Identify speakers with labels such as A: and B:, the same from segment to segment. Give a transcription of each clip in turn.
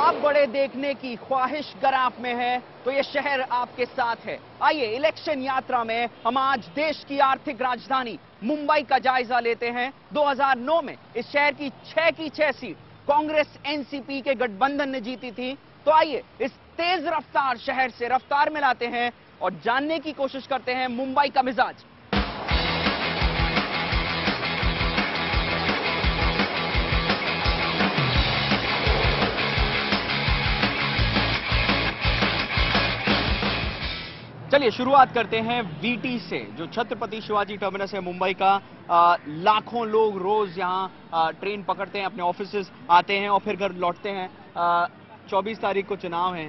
A: आप बड़े देखने की ख्वाहिश गर आप में है तो ये शहर आपके साथ है। आइए इलेक्शन यात्रा में हम आज देश की आर्थिक राजधानी मुंबई का जायजा लेते हैं। 2009 में इस शहर की 6 की 6 सीट कांग्रेस एनसीपी के गठबंधन ने जीती थी। तो आइए इस तेज रफ्तार शहर से रफ्तार मिलाते हैं और जानने की कोशिश करते हैं मुंबई का मिजाज। चलिए शुरुआत करते हैं वीटी से, जो छत्रपति शिवाजी टर्मिनस है मुंबई का। लाखों लोग रोज यहां ट्रेन पकड़ते हैं, अपने ऑफिसेज आते हैं और फिर घर लौटते हैं। 24 तारीख को चुनाव है,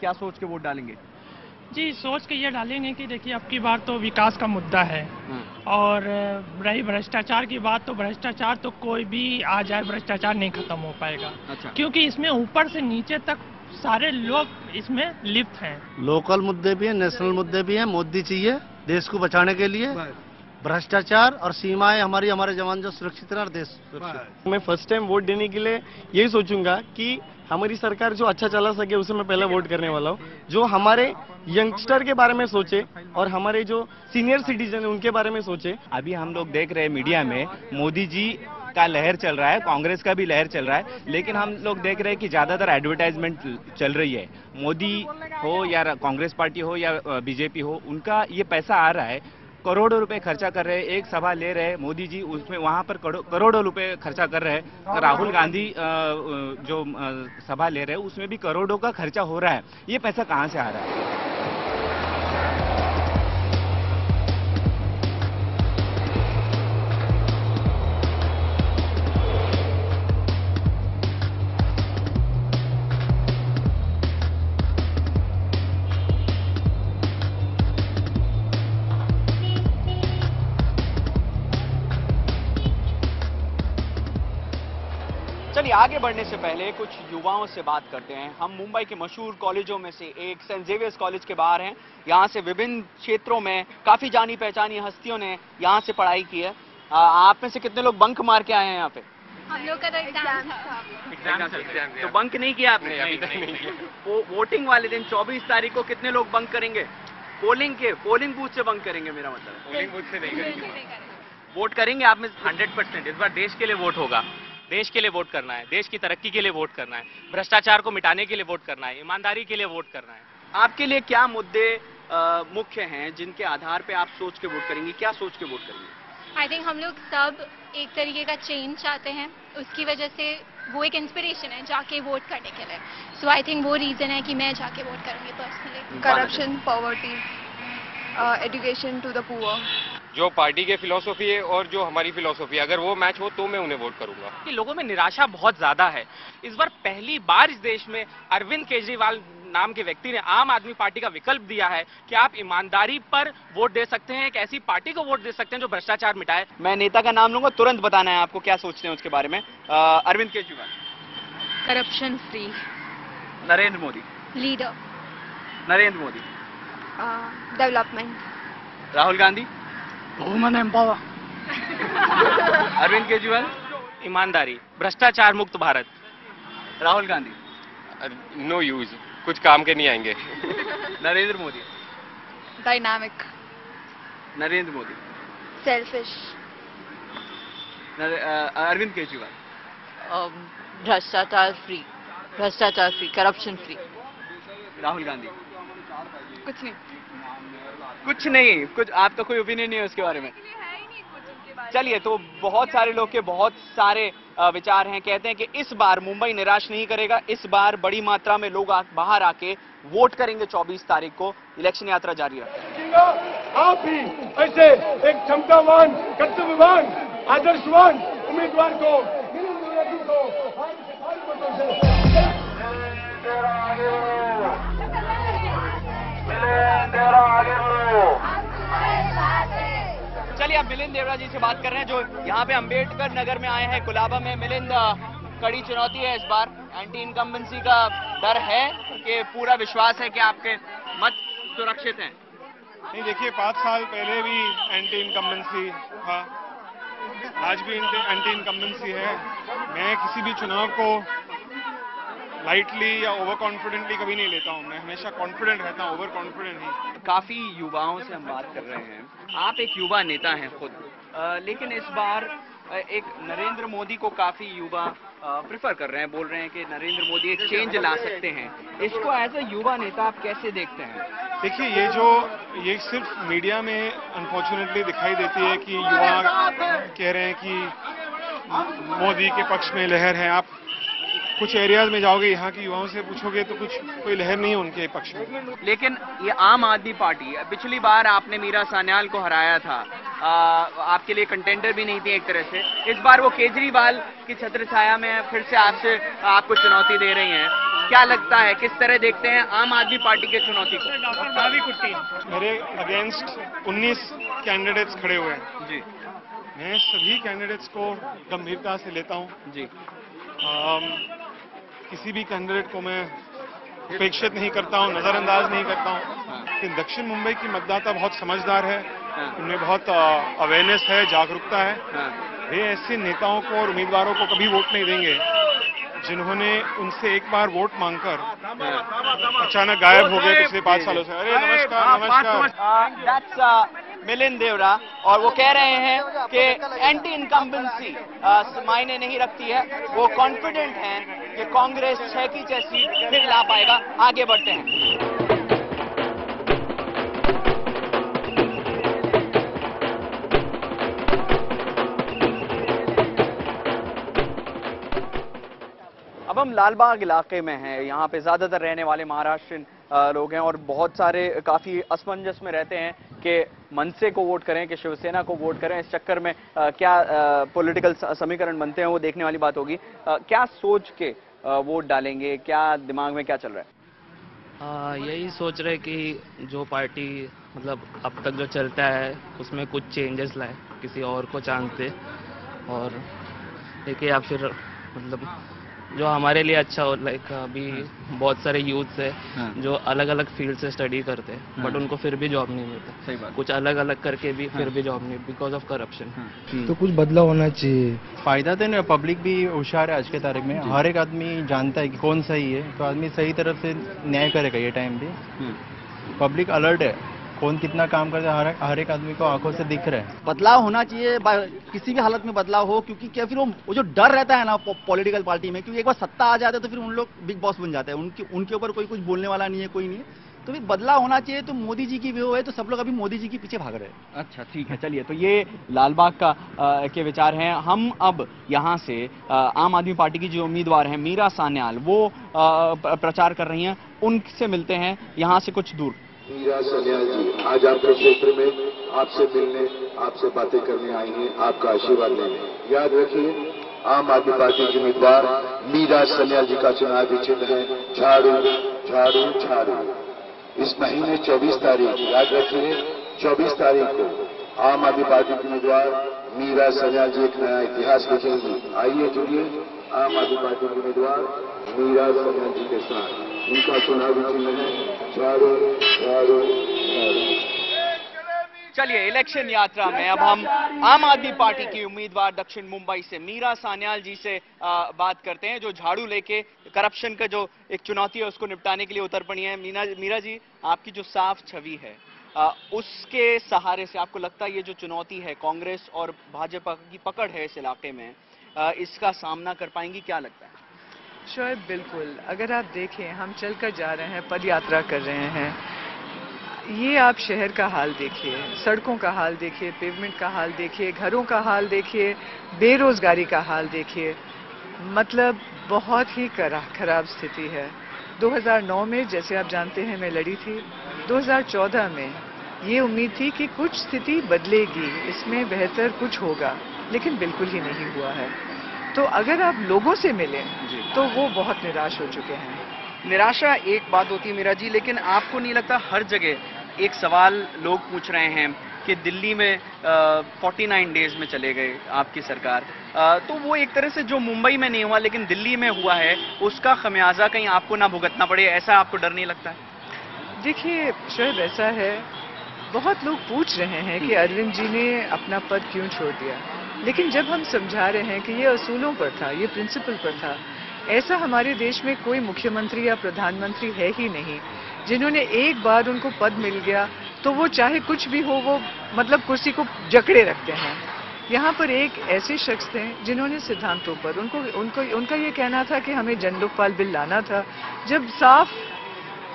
A: क्या सोच के वोट डालेंगे?
B: जी, सोच के ये डालेंगे कि देखिए अब की बार तो विकास का मुद्दा है और रही भ्रष्टाचार की बात, तो भ्रष्टाचार तो कोई भी आ जाए भ्रष्टाचार नहीं खत्म हो पाएगा।
A: अच्छा।
B: क्योंकि इसमें ऊपर से नीचे तक सारे लोग इसमें लिप्त हैं।
C: लोकल मुद्दे भी हैं, नेशनल मुद्दे भी हैं। मोदी चाहिए देश को बचाने के लिए, भ्रष्टाचार और सीमाएं हमारे जवान जो सुरक्षित रहे और देश सुरक्षित।
D: मैं फर्स्ट टाइम वोट देने के लिए यही सोचूंगा कि हमारी सरकार जो अच्छा चला सके उसे मैं पहले वोट करने वाला हूँ। जो हमारे यंगस्टर के बारे में सोचे और हमारे जो सीनियर सिटीजन है उनके बारे में सोचे।
E: अभी हम लोग देख रहे हैं मीडिया में मोदी जी का लहर चल रहा है, कांग्रेस का भी लहर चल रहा है, लेकिन हम लोग देख रहे हैं कि ज्यादातर एडवर्टाइजमेंट चल रही है। मोदी हो या कांग्रेस पार्टी हो या बीजेपी हो, उनका ये पैसा आ रहा है, करोड़ों रुपए खर्चा कर रहे हैं, एक सभा ले रहे हैं मोदी जी, उसमें वहां पर करोड़ों रुपए खर्चा कर रहे हैं। राहुल गांधी जो सभा ले रहे हैं उसमें भी करोड़ों का खर्चा हो रहा है। ये पैसा कहां से आ रहा है?
A: चलिए आगे बढ़ने से पहले कुछ युवाओं से बात करते हैं। हम मुंबई के मशहूर कॉलेजों में से एक सेंट जेवियर्स कॉलेज के बाहर हैं। यहाँ से विभिन्न क्षेत्रों में काफी जानी पहचानी हस्तियों ने यहाँ से पढ़ाई की है। आप में से कितने लोग बंक मार के आए हैं यहाँ पे?
F: हम लोग का तो एग्जाम था।
A: तो बंक नहीं किया आपने? अभी तक नहीं किया। वोटिंग वाले दिन 24 तारीख को कितने लोग बंक करेंगे? पोलिंग बूथ से बंक करेंगे, मेरा मतलब।
G: पोलिंग बूथ से नहीं करेंगे।
A: वोट करेंगे आप में
G: 100%। इस बार देश के लिए वोट होगा, देश के लिए वोट करना है, देश की तरक्की के लिए वोट करना है, भ्रष्टाचार को मिटाने के लिए वोट करना है, ईमानदारी के लिए वोट करना है।
A: आपके लिए क्या मुद्दे मुख्य हैं जिनके आधार पे आप सोच के वोट करेंगे? क्या सोच के वोट करेंगे?
F: आई थिंक हम लोग सब एक तरीके का चेंज चाहते हैं, उसकी वजह से वो एक इंस्पिरेशन है जाके वोट करने के लिए। सो आई थिंक वो रीजन है कि मैं जाके वोट करूंगी personally.
H: Corruption, poverty, education to the poor.
G: जो पार्टी के फिलॉसफी है और जो हमारी फिलॉसफी है, अगर वो मैच हो तो मैं उन्हें वोट करूंगा।
B: कि लोगों में निराशा बहुत ज्यादा है। इस बार पहली बार इस देश में अरविंद केजरीवाल नाम के व्यक्ति ने आम आदमी पार्टी का विकल्प दिया है कि आप ईमानदारी पर वोट दे सकते हैं, एक ऐसी पार्टी को वोट दे सकते हैं जो भ्रष्टाचार मिटाए।
A: मैं नेता का नाम लूंगा, तुरंत बताना है आपको क्या सोचते हैं उसके बारे में। Arvind Kejriwal.
H: Corruption free.
A: Narendra Modi.
H: Leader.
A: Narendra Modi.
H: Development.
A: Rahul Gandhi.
B: Women empower.
A: Arvind Kejriwal.
G: ईमानदारी, भ्रष्टाचार मुक्त भारत।
A: राहुल गांधी।
G: नो यूज, कुछ काम के नहीं आएंगे।
A: नरेंद्र मोदी।
H: डायनामिक।
A: नरेंद्र मोदी।
H: सेल्फिश।
A: अरविंद केजरीवाल।
H: भ्रष्टाचार free, corruption free.
A: Rahul Gandhi.
H: कुछ नहीं।
A: कुछ आपका कोई ओपिनियन नहीं है उसके बारे में? चलिए, तो बहुत सारे लोग के बहुत सारे विचार हैं। कहते हैं कि इस बार मुंबई निराश नहीं करेगा, इस बार बड़ी मात्रा में लोग बाहर आके वोट करेंगे 24 तारीख को। इलेक्शन यात्रा जारी रखेगा।
I: आप भी ऐसे एक क्षमतावान, कर्तव्यवान, आदर्शवान उम्मीदवार को
A: चलिए अब मिलिंद देवड़ा जी से बात कर रहे हैं, जो यहाँ पे अंबेडकर नगर में आए हैं, कुलाबा में। मिलिंद, कड़ी चुनौती है इस बार, एंटी इनकम्बेंसी का डर है कि पूरा विश्वास है कि आपके मत सुरक्षित हैं?
J: नहीं, देखिए 5 साल पहले भी एंटी इनकम्बेंसी था, आज भी एंटी इनकम्बेंसी है। मैं किसी भी चुनाव को लाइटली या ओवर कॉन्फिडेंटली कभी नहीं लेता हूँ। मैं हमेशा कॉन्फिडेंट रहता हूँ, ओवर कॉन्फिडेंट नहीं।
A: काफी युवाओं से हम बात कर रहे हैं, आप एक युवा नेता हैं खुद, लेकिन इस बार एक नरेंद्र मोदी को काफी युवा प्रेफर कर रहे हैं, बोल रहे हैं कि नरेंद्र मोदी एक चेंज ला सकते हैं। इसको एज अ युवा नेता आप कैसे देखते हैं?
J: देखिए, ये सिर्फ मीडिया में अनफॉर्चुनेटली दिखाई देती है कि युवा कह रहे हैं कि मोदी के पक्ष में लहर है। आप कुछ एरियाज में जाओगे, यहाँ के युवाओं से पूछोगे तो कोई लहर नहीं है उनके पक्ष में।
A: लेकिन ये आम आदमी पार्टी, पिछली बार आपने मीरा सान्याल को हराया था, आपके लिए कंटेंडर भी नहीं थी एक तरह से। इस बार वो केजरीवाल की छत्र छाया में फिर से आपको चुनौती दे रही हैं। क्या लगता है, किस तरह देखते हैं आम आदमी पार्टी के चुनौती को?
J: मेरे अगेंस्ट 19 कैंडिडेट्स खड़े हुए हैं
A: जी।
J: मैं सभी कैंडिडेट्स को गंभीरता से लेता हूँ
A: जी।
J: किसी भी कैंडिडेट को मैं उपेक्षित नहीं करता हूँ, नजरअंदाज नहीं करता हूँ। लेकिन दक्षिण मुंबई की मतदाता बहुत समझदार है, उनमें बहुत अवेयरनेस है, जागरूकता है। वे ऐसे नेताओं को और उम्मीदवारों को कभी वोट नहीं देंगे जिन्होंने उनसे एक बार वोट मांगकर अचानक गायब हो गए पिछले 5 सालों से। अरे नमस्कार।
A: That's मिलिंद देवरा, और वो कह रहे हैं कि एंटी इनकम्बेंसी मायने नहीं रखती है। वो कॉन्फिडेंट हैं कि कांग्रेस 6 की 6 सीट फिर ला पाएगा। आगे बढ़ते हैं। अब हम लालबाग इलाके में हैं। यहाँ पे ज्यादातर रहने वाले महाराष्ट्रियन लोग हैं और बहुत सारे काफी असमंजस में रहते हैं कि मनसे को वोट करें कि शिवसेना को वोट करें। इस चक्कर में क्या पॉलिटिकल समीकरण बनते हैं वो देखने वाली बात होगी। क्या सोच के वोट डालेंगे, क्या दिमाग में क्या चल रहा है?
K: यही सोच रहे कि जो पार्टी मतलब अब तक जो चलता है उसमें कुछ चेंजेस लाए, किसी और को चांस दे, और देखिए या फिर मतलब जो हमारे लिए अच्छा हो। लाइक अभी बहुत सारे यूथ्स है जो अलग अलग फील्ड से स्टडी करते हैं बट उनको फिर भी जॉब नहीं मिलता।
A: सही बात।
K: कुछ अलग अलग करके भी फिर भी जॉब नहीं, बिकॉज ऑफ करप्शन।
L: तो कुछ बदलाव होना चाहिए।
M: फायदा तो नहीं, पब्लिक भी होशियार है आज के तारीख में। हर एक आदमी जानता है कि कौन सही है, तो आदमी सही तरफ से न्याय करेगा ये टाइम भी। पब्लिक अलर्ट है, कौन कितना काम करता है हर एक आदमी को आंखों से दिख रहा है।
N: बदलाव होना चाहिए, किसी भी हालत में बदलाव हो, क्योंकि क्या फिर वो जो डर रहता है ना पॉलिटिकल पार्टी में, क्योंकि एक बार सत्ता आ जाता है तो फिर उन लोग बिग बॉस बन जाते हैं, उनके ऊपर कोई कुछ बोलने वाला नहीं है, कोई नहीं है। तो फिर बदलाव होना चाहिए। तो मोदी जी की वो है तो सब लोग अभी मोदी जी के पीछे भाग रहे हैं।
A: अच्छा, ठीक है, चलिए। तो ये लालबाग का के विचार हैं। हम अब यहाँ से आम आदमी पार्टी की जो उम्मीदवार हैं मीरा सान्याल, वो प्रचार कर रही हैं, उनसे मिलते हैं यहाँ से कुछ दूर।
O: मीरा सान्याल जी आज आपके क्षेत्र में आपसे मिलने, आपसे बातें करने आई हैं, आपका आशीर्वाद लेने। याद रखिए, आम आदमी पार्टी की उम्मीदवार मीरा सान्याल जी का चुनावी चिन्ह है झाड़ू झाड़ू झाड़ू। इस महीने 24 तारीख, याद रखिए 24 तारीख को आम आदमी पार्टी की उम्मीदवार मीरा सान्याल जी एक नया इतिहास लिखेंगी। आइए जुड़िए आम आदमी पार्टी की उम्मीदवार मीरा सान्याल जी के साथ। उनका चुनावी चिन्ह है झाड़ू झाड़ू झाड़ू।
A: चलिए, इलेक्शन यात्रा में अब हम आम आदमी पार्टी की उम्मीदवार दक्षिण मुंबई से मीरा सान्याल जी से बात करते हैं, जो झाड़ू लेके करप्शन का जो एक चुनौती है उसको निपटाने के लिए उतर पड़ी है। मीरा जी, आपकी जो साफ छवि है उसके सहारे से आपको लगता है ये जो चुनौती है कांग्रेस और भाजपा की पकड़ है इस इलाके में, इसका सामना कर पाएंगी? क्या लगता है?
P: शोएब, बिल्कुल। अगर आप देखें, हम चलकर जा रहे हैं, पद यात्रा कर रहे हैं। ये आप शहर का हाल देखिए, सड़कों का हाल देखिए, पेवमेंट का हाल देखिए, घरों का हाल देखिए, बेरोजगारी का हाल देखिए। मतलब बहुत ही खराब स्थिति है। 2009 में, जैसे आप जानते हैं, मैं लड़ी थी। 2014 में ये उम्मीद थी कि कुछ स्थिति बदलेगी, इसमें बेहतर कुछ होगा, लेकिन बिल्कुल ही नहीं हुआ है। तो अगर आप लोगों से मिलें तो वो बहुत निराश हो चुके हैं।
A: निराशा एक बात होती है मीरा जी, लेकिन आपको नहीं लगता हर जगह एक सवाल लोग पूछ रहे हैं कि दिल्ली में 49 डेज में चले गए आपकी सरकार, तो वो एक तरह से जो मुंबई में नहीं हुआ लेकिन दिल्ली में हुआ है, उसका खमियाजा कहीं आपको ना भुगतना पड़े, ऐसा आपको डर नहीं लगता है?
P: देखिए शोएब, ऐसा है, बहुत लोग पूछ रहे हैं कि अरविंद जी ने अपना पद क्यों छोड़ दिया, लेकिन जब हम समझा रहे हैं कि ये असूलों पर था, ये प्रिंसिपल पर था, ऐसा हमारे देश में कोई मुख्यमंत्री या प्रधानमंत्री है ही नहीं जिन्होंने एक बार उनको पद मिल गया तो वो चाहे कुछ भी हो वो मतलब कुर्सी को जकड़े रखते हैं। यहाँ पर एक ऐसे शख्स थे जिन्होंने सिद्धांतों पर उनका ये कहना था कि हमें जन लोकपाल बिल लाना था। जब साफ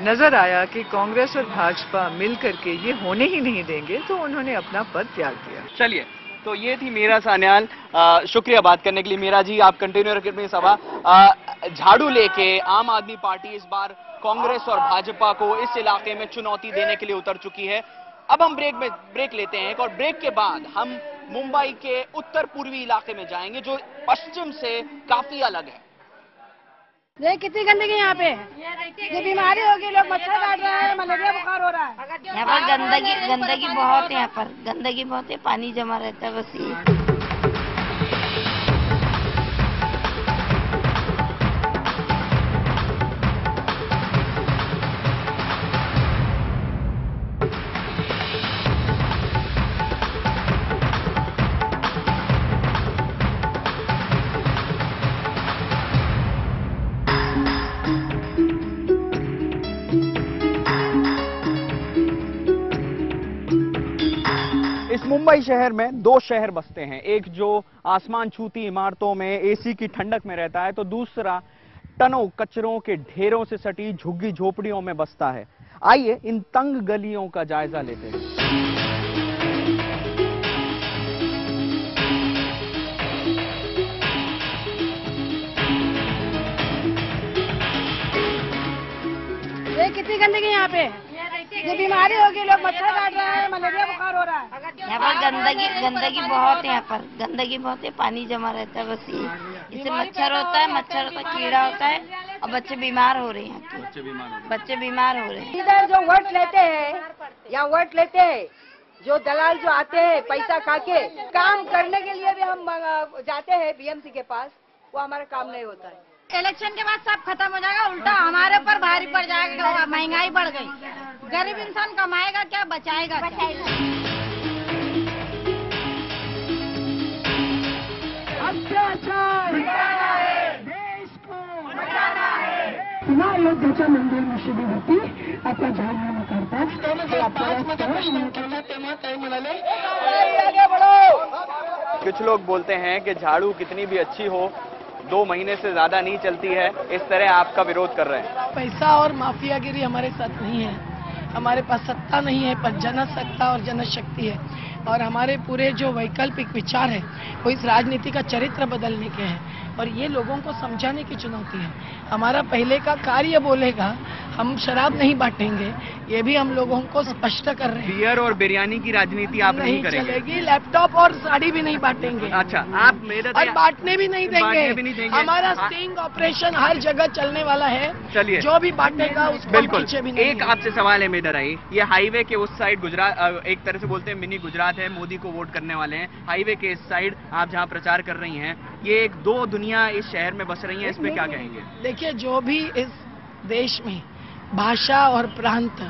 P: नजर आया कि कांग्रेस और भाजपा मिल करके ये होने ही नहीं देंगे तो उन्होंने अपना पद त्याग दिया।
A: चलिए, तो ये थी मीरा सान्याल। शुक्रिया बात करने के लिए। मीरा जी, आप कंटिन्यू रखें अपनी सभा। झाड़ू लेके आम आदमी पार्टी इस बार कांग्रेस और भाजपा को इस इलाके में चुनौती देने के लिए उतर चुकी है। अब हम ब्रेक लेते हैं और ब्रेक के बाद हम मुंबई के उत्तर पूर्वी इलाके में जाएंगे जो पश्चिम से काफी अलग है।
L: देख कितनी गंदगी यहाँ पे, ये बीमारी होगी, लोग मच्छर काट रहा है, मलेरिया बुखार हो रहा है।
Q: यहाँ पर गंदगी बहुत है, यहाँ पर गंदगी बहुत है, पानी जमा रहता है, बस ये।
A: मुंबई शहर में दो शहर बसते हैं, एक जो आसमान छूती इमारतों में एसी की ठंडक में रहता है तो दूसरा टनों कचरों के ढेरों से सटी झुग्गी झोपड़ियों में बसता है। आइए इन तंग गलियों का जायजा लेते हैं।
L: ये कितनी गंदगी यहाँ पे, ये बीमारी होगी, लोग मच्छर काट रहा है, मलेरिया बुखार हो रहा है।
Q: यहाँ पर गंदगी बहुत है, यहाँ पर गंदगी बहुत है, पानी जमा रहता है, बस ये। इससे मच्छर होता है, कीड़ा होता है और बच्चे बीमार हो रहे हैं। बच्चे बीमार हो रहे हैं।
L: इधर जो वोट लेते हैं या वोट लेते हैं, जो दलाल जो आते हैं पैसा खा के, काम करने के लिए भी हम जाते हैं बीएमसी के पास, वो हमारा काम नहीं होता है।
R: इलेक्शन के बाद सब खत्म हो जाएगा, उल्टा हमारे पर भारी पड़ जाएगा। महंगाई बढ़ गई, गरीब इंसान कमाएगा क्या, बचाएगा क्या?
L: अत्याचार मिटाना है, देश को बचाना है। पुन्हा अयोध्येच्या मंदिर मशिदीवरती आता जाहीरनामा करतात।
A: कुछ लोग बोलते हैं कि झाड़ू कितनी भी अच्छी हो 2 महीने से ज्यादा नहीं चलती है, इस तरह आपका विरोध कर रहे हैं।
L: पैसा और माफियागिरी हमारे साथ नहीं है, हमारे पास सत्ता नहीं है, पर जनसत्ता और जनशक्ति है। और हमारे पूरे जो वैकल्पिक विचार है वो इस राजनीति का चरित्र बदलने के हैं और ये लोगों को समझाने की चुनौती है। हमारा पहले का कार्य बोलेगा, हम शराब नहीं बांटेंगे, ये भी हम लोगों को स्पष्ट कर रहे हैं।
A: बियर और बिरयानी की राजनीति आप नहीं करेंगे?
L: चलेगी। लैपटॉप और साड़ी भी नहीं बांटेंगे।
A: अच्छा, आप मेरे
L: और बांटने भी नहीं देंगे। हमारा स्टिंग ऑपरेशन हर जगह चलने वाला है।
A: चलिए,
L: जो भी बांटेगा उसको
A: बिल्कुल।
L: पीछे भी नहीं।
A: एक आपसे सवाल है मेरा रही, ये हाईवे के उस साइड गुजरात, एक तरह से बोलते हैं मिनी गुजरात है, मोदी को वोट करने वाले हैं। हाईवे के इस साइड आप जहाँ प्रचार कर रही हैं, ये एक दो दुनिया इस शहर में बस रही है, इस पे क्या कहेंगे?
L: देखिए, जो भी इस देश में भाषा और प्रांत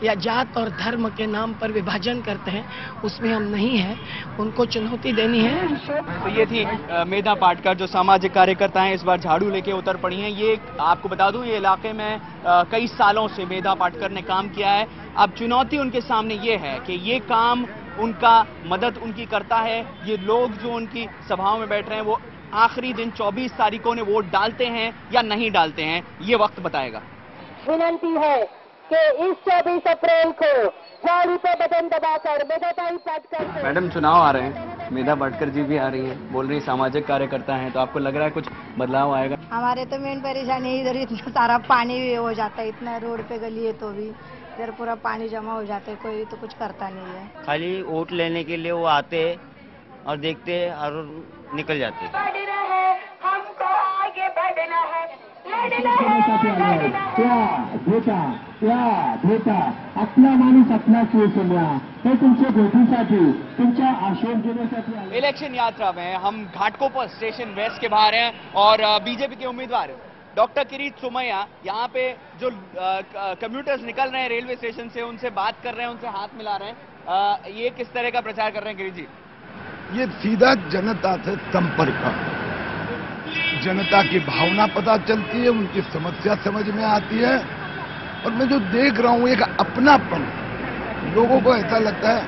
L: या जात और धर्म के नाम पर विभाजन करते हैं, उसमें हम नहीं हैं, उनको चुनौती देनी है।
A: तो ये थी मेधा पाटकर, जो सामाजिक कार्यकर्ता हैं, इस बार झाड़ू लेके उतर पड़ी हैं। ये आपको बता दूं, ये इलाके में कई सालों से मेधा पाटकर ने काम किया है। अब चुनौती उनके सामने ये है कि ये काम उनका मदद उनकी करता है। ये लोग जो उनकी सभाओं में बैठ रहे हैं वो आखिरी दिन 24 तारीखों ने वोट डालते हैं या नहीं डालते हैं, ये वक्त बताएगा।
L: विनंती है कि इस 24 अप्रैल को झाड़ू पे बटन दबाकर मेधा पाटकर।
A: मैडम, चुनाव आ रहे हैं, मेधा पाटकर जी भी आ रही हैं, बोल रही सामाजिक कार्यकर्ता हैं, तो आपको लग रहा है कुछ बदलाव आएगा?
S: हमारे तो मेन परेशानी इधर इतना सारा पानी हो जाता है, इतना रोड पे गली है तो भी इधर पूरा पानी जमा हो जाता है, कोई तो कुछ करता नहीं है।
T: खाली वोट लेने के लिए वो आते हैं और देखते हैं और निकल जाते हैं।
L: हमको आगे बढ़ना है,
A: इलेक्शन यात्रा में हम घाटकोपर स्टेशन वेस्ट के बाहर हैं और बीजेपी के उम्मीदवार डॉक्टर किरीट सोमैया यहाँ पे जो कम्यूटर्स निकल रहे हैं रेलवे स्टेशन से, उनसे बात कर रहे हैं, उनसे हाथ मिला रहे हैं। ये किस तरह का प्रचार कर रहे हैं किरीट जी?
U: ये सीधा जनता से संपर्क, जनता की भावना पता चलती है, उनकी समस्या समझ में आती है। और मैं जो देख रहा हूँ एक अपनापन, लोगों को ऐसा लगता है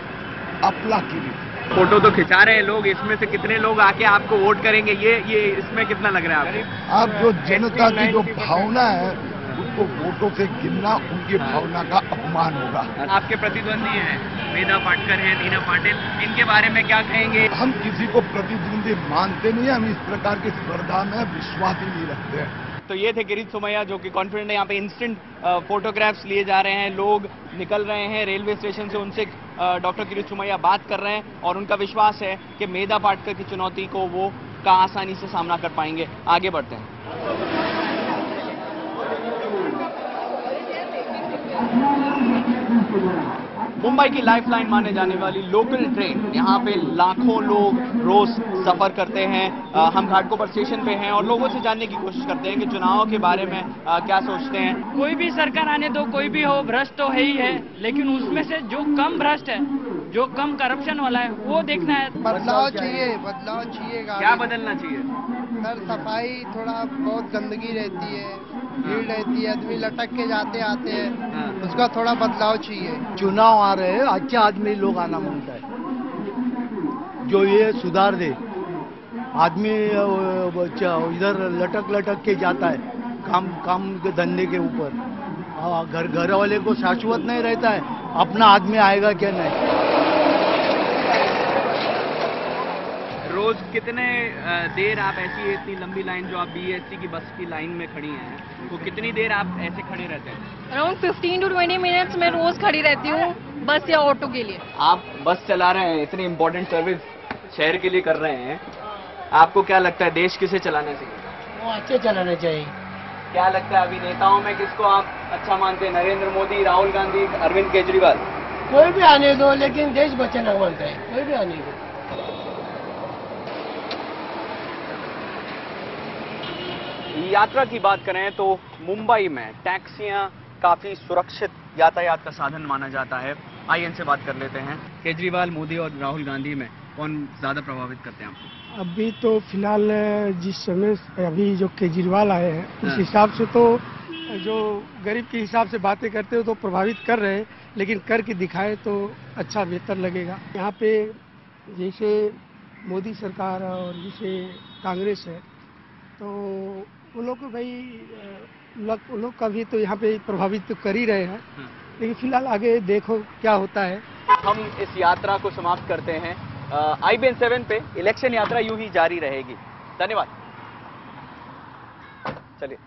U: अपना की रीति।
B: फोटो तो खिंचा रहे हैं लोग, इसमें से कितने लोग आके आपको वोट करेंगे, ये इसमें कितना लग रहा है आपको?
U: आप जो जनता की जो भावना है उसको वोटों से गिनना उनकी भावना का अपमान होगा।
B: आपके प्रतिद्वंदी हैं मेधा पाटकर हैं, नीना पाटिल, इनके बारे में क्या कहेंगे?
U: हम किसी को प्रतिद्वंदी मानते नहीं है, हम इस प्रकार की स्पर्धा में विश्वास ही नहीं रखते हैं।
A: तो ये थे किरीट सोमैया जो कि कॉन्फिडेंट है। यहाँ पे इंस्टेंट फोटोग्राफ्स लिए जा रहे हैं, लोग निकल रहे हैं रेलवे स्टेशन से, उनसे डॉक्टर किरीट सोमैया बात कर रहे हैं और उनका विश्वास है कि मेधा पाटकर की चुनौती को वो आसानी से सामना कर पाएंगे। आगे बढ़ते हैं। मुंबई की लाइफलाइन माने जाने वाली लोकल ट्रेन, यहाँ पे लाखों लोग रोज सफर करते हैं। हम घाटकोपर स्टेशन पे हैं और लोगों से जानने की कोशिश करते हैं कि चुनाव के बारे में क्या सोचते हैं।
V: कोई भी सरकार आने दो, कोई भी हो, भ्रष्ट तो है ही है, लेकिन उसमें से जो कम भ्रष्ट है, जो कम करप्शन वाला है, वो देखना है।
W: बदलाव चाहिए, बदलाव चाहिए।
A: क्या बदलना चाहिए?
W: सर सफाई, थोड़ा बहुत गंदगी रहती है, भीड़ रहती है, आदमी लटक के जाते आते हैं, उसका थोड़ा बदलाव चाहिए।
X: चुनाव आ रहे हैं, अच्छे आदमी लोग आना मांगता है जो ये सुधार दे। आदमी इधर लटक लटक के जाता है काम के धंधे के ऊपर। घर वाले को शाश्वत नहीं रहता है, अपना आदमी आएगा क्या नहीं।
A: रोज कितने देर आप ऐसी इतनी लंबी लाइन जो आप बीएसटी की बस की लाइन में खड़ी हैं, तो कितनी देर आप ऐसे खड़े रहते हैं?
Y: अराउंड 15 to 20 मिनट्स में रोज खड़ी रहती हूँ बस या ऑटो के लिए।
A: आप बस चला रहे हैं, इतनी इंपॉर्टेंट सर्विस शहर के लिए कर रहे हैं, आपको क्या लगता है देश किसे चलाना चाहिए?
X: वो अच्छे चलाना चाहिए।
A: क्या लगता है अभी नेताओं में किसको आप अच्छा मानते हैं? नरेंद्र मोदी, राहुल गांधी, अरविंद केजरीवाल?
X: कोई भी आने दो, लेकिन देश बचाना मानता है, कोई भी आने दो।
A: यात्रा की बात करें तो मुंबई में टैक्सियां काफी सुरक्षित यातायात का साधन माना जाता है। आइए इनसे बात कर लेते हैं। केजरीवाल, मोदी और राहुल गांधी में कौन ज्यादा प्रभावित करते हैं आपको?
W: अभी तो फिलहाल जिस समय अभी जो केजरीवाल आए हैं उस हिसाब से तो जो गरीब के हिसाब से बातें करते हो तो प्रभावित कर रहे हैं, लेकिन करके दिखाए तो अच्छा बेहतर लगेगा। यहाँ पे जैसे मोदी सरकार और जैसे कांग्रेस है तो वो लोग भाई उन लोग का भी तो यहाँ पे प्रभावित तो कर ही रहे हैं, लेकिन फिलहाल आगे देखो क्या होता है।
A: हम इस यात्रा को समाप्त करते हैं। IBN 7 पे इलेक्शन यात्रा यूं ही जारी रहेगी। धन्यवाद। चलिए।